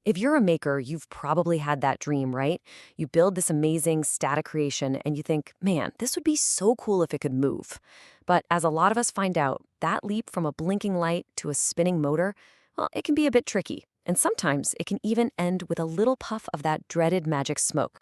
If you're a maker, you've probably had that dream, right? You build this amazing static creation and you think, man, this would be so cool if it could move. But as a lot of us find out, that leap from a blinking light to a spinning motor, well, it can be a bit tricky. And sometimes it can even end with a little puff of that dreaded magic smoke.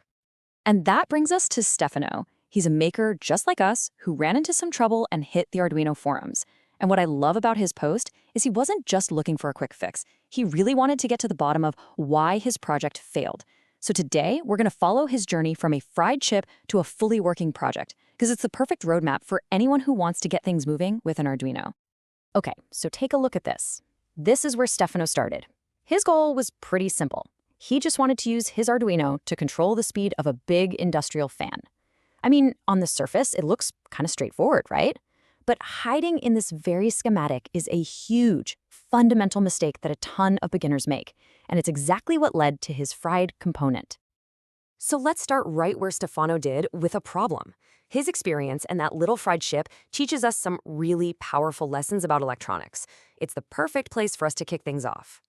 And that brings us to Stefano. He's a maker just like us who ran into some trouble and hit the Arduino forums. And what I love about his post is he wasn't just looking for a quick fix. He really wanted to get to the bottom of why his project failed. So today, we're going to follow his journey from a fried chip to a fully working project, because it's the perfect roadmap for anyone who wants to get things moving with an Arduino. Okay, so take a look at this. This is where Stefano started. His goal was pretty simple. He just wanted to use his Arduino to control the speed of a big industrial fan. I mean, on the surface, it looks kind of straightforward, right? But hiding in this very schematic is a huge, fundamental mistake that a ton of beginners make, and it's exactly what led to his fried component. So let's start right where Stefano did, with a problem. His experience and that little fried chip teaches us some really powerful lessons about electronics. It's the perfect place for us to kick things off.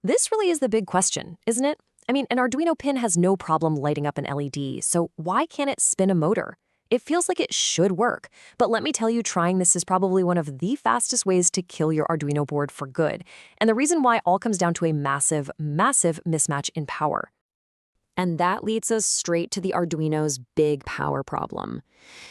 This really is the big question, isn't it? I mean, an Arduino pin has no problem lighting up an LED, so why can't it spin a motor? It feels like it should work, but let me tell you, trying this is probably one of the fastest ways to kill your Arduino board for good. And the reason why all comes down to a massive, massive mismatch in power. And that leads us straight to the Arduino's big power problem.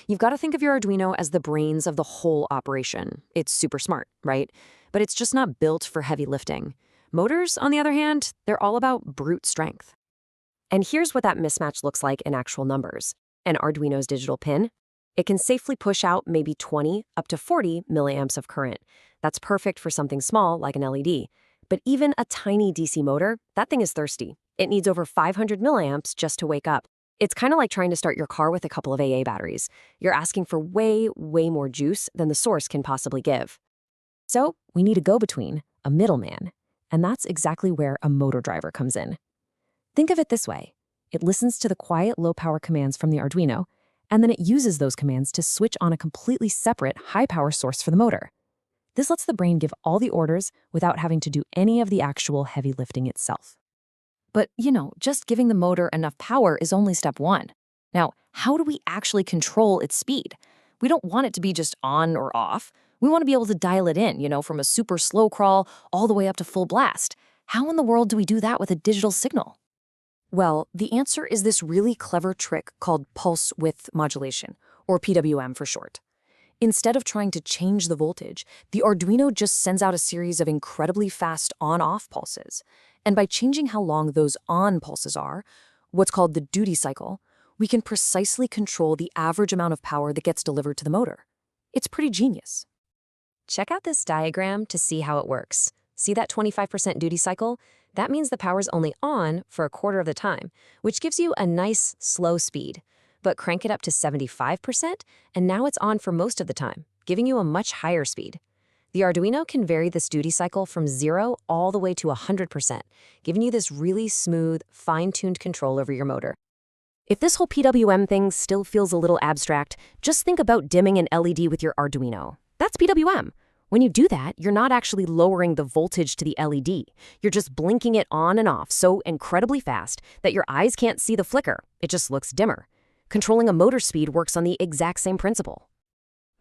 You've got to think of your Arduino as the brains of the whole operation. It's super smart, right? But it's just not built for heavy lifting. Motors, on the other hand, they're all about brute strength. And here's what that mismatch looks like in actual numbers. An Arduino's digital pin, it can safely push out maybe 20 up to 40 milliamps of current. That's perfect for something small like an LED. But even a tiny DC motor, that thing is thirsty. It needs over 500 milliamps just to wake up. It's kind of like trying to start your car with a couple of AA batteries. You're asking for way, way more juice than the source can possibly give. So we need a go-between, a middleman. And that's exactly where a motor driver comes in. Think of it this way. It listens to the quiet, low-power commands from the Arduino, and then it uses those commands to switch on a completely separate, high-power source for the motor. This lets the brain give all the orders without having to do any of the actual heavy lifting itself. But, just giving the motor enough power is only step one. Now, how do we actually control its speed? We don't want it to be just on or off. We want to be able to dial it in, from a super slow crawl all the way up to full blast. How in the world do we do that with a digital signal? Well, the answer is this really clever trick called pulse width modulation, or PWM for short. Instead of trying to change the voltage, the Arduino just sends out a series of incredibly fast on-off pulses. And by changing how long those on pulses are, what's called the duty cycle, we can precisely control the average amount of power that gets delivered to the motor. It's pretty genius. Check out this diagram to see how it works. See that 25% duty cycle? That means the power's only on for a quarter of the time, which gives you a nice, slow speed. But crank it up to 75%, and now it's on for most of the time, giving you a much higher speed. The Arduino can vary this duty cycle from 0 all the way to 100%, giving you this really smooth, fine-tuned control over your motor. If this whole PWM thing still feels a little abstract, just think about dimming an LED with your Arduino. That's PWM. When you do that, you're not actually lowering the voltage to the LED. You're just blinking it on and off so incredibly fast that your eyes can't see the flicker. It just looks dimmer. Controlling a motor speed works on the exact same principle.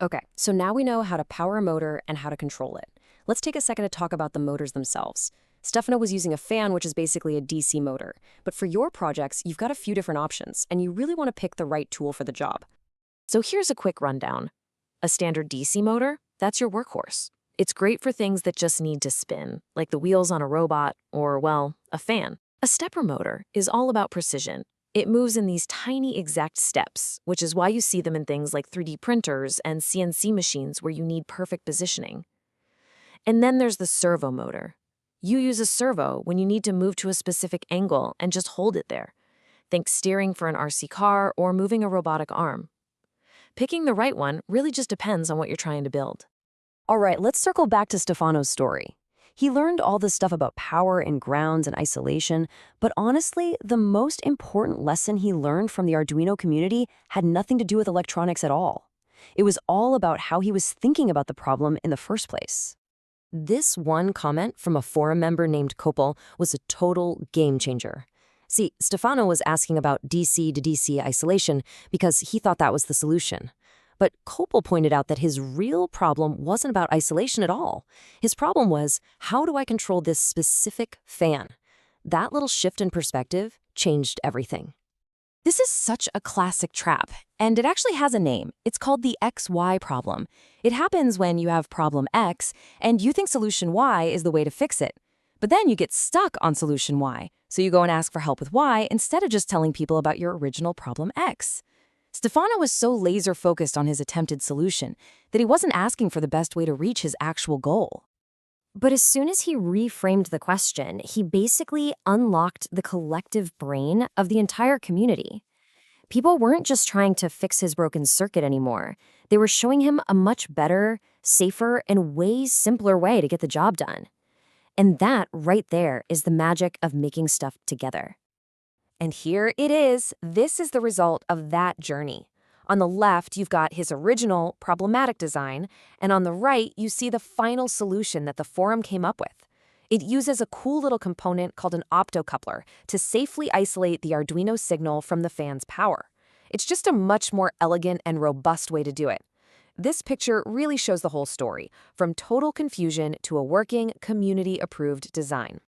Okay, so now we know how to power a motor and how to control it. Let's take a second to talk about the motors themselves. Stefano was using a fan, which is basically a DC motor. But for your projects, you've got a few different options, and you really want to pick the right tool for the job. So here's a quick rundown. A standard DC motor, that's your workhorse. It's great for things that just need to spin, like the wheels on a robot or, well, a fan. A stepper motor is all about precision. It moves in these tiny exact steps, which is why you see them in things like 3D printers and CNC machines where you need perfect positioning. And then there's the servo motor. You use a servo when you need to move to a specific angle and just hold it there. Think steering for an RC car or moving a robotic arm. Picking the right one really just depends on what you're trying to build. All right, let's circle back to Stefano's story. He learned all this stuff about power and grounds and isolation, but honestly, the most important lesson he learned from the Arduino community had nothing to do with electronics at all. It was all about how he was thinking about the problem in the first place. This one comment from a forum member named Kopel was a total game changer. See, Stefano was asking about DC to DC isolation because he thought that was the solution. But Kopel pointed out that his real problem wasn't about isolation at all. His problem was, how do I control this specific fan? That little shift in perspective changed everything. This is such a classic trap, and it actually has a name. It's called the XY problem. It happens when you have problem X, and you think solution Y is the way to fix it. But then you get stuck on solution Y, so you go and ask for help with Y instead of just telling people about your original problem X. Stefano was so laser-focused on his attempted solution that he wasn't asking for the best way to reach his actual goal. But as soon as he reframed the question, he basically unlocked the collective brain of the entire community. People weren't just trying to fix his broken circuit anymore. They were showing him a much better, safer, and way simpler way to get the job done. And that right there is the magic of making stuff together. And here it is. This is the result of that journey. On the left, you've got his original problematic design, and on the right, you see the final solution that the forum came up with. It uses a cool little component called an optocoupler to safely isolate the Arduino signal from the fan's power. It's just a much more elegant and robust way to do it. This picture really shows the whole story, from total confusion to a working, community-approved design.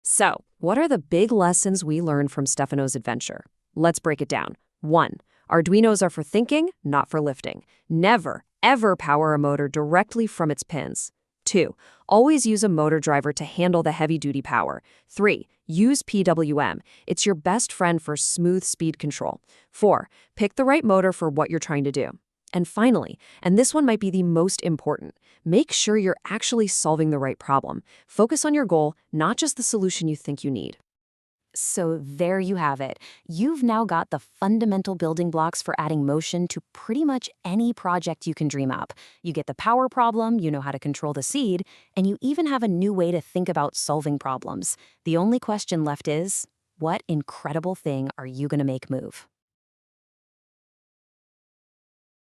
So, what are the big lessons we learned from Stefano's adventure? Let's break it down. 1. Arduinos are for thinking, not for lifting. Never, ever power a motor directly from its pins. 2. Always use a motor driver to handle the heavy-duty power. 3. Use PWM. It's your best friend for smooth speed control. 4. Pick the right motor for what you're trying to do. And finally, and this one might be the most important, make sure you're actually solving the right problem. Focus on your goal, not just the solution you think you need. So there you have it. You've now got the fundamental building blocks for adding motion to pretty much any project you can dream up. You get the power problem, you know how to control the seed, and you even have a new way to think about solving problems. The only question left is, what incredible thing are you going to make move?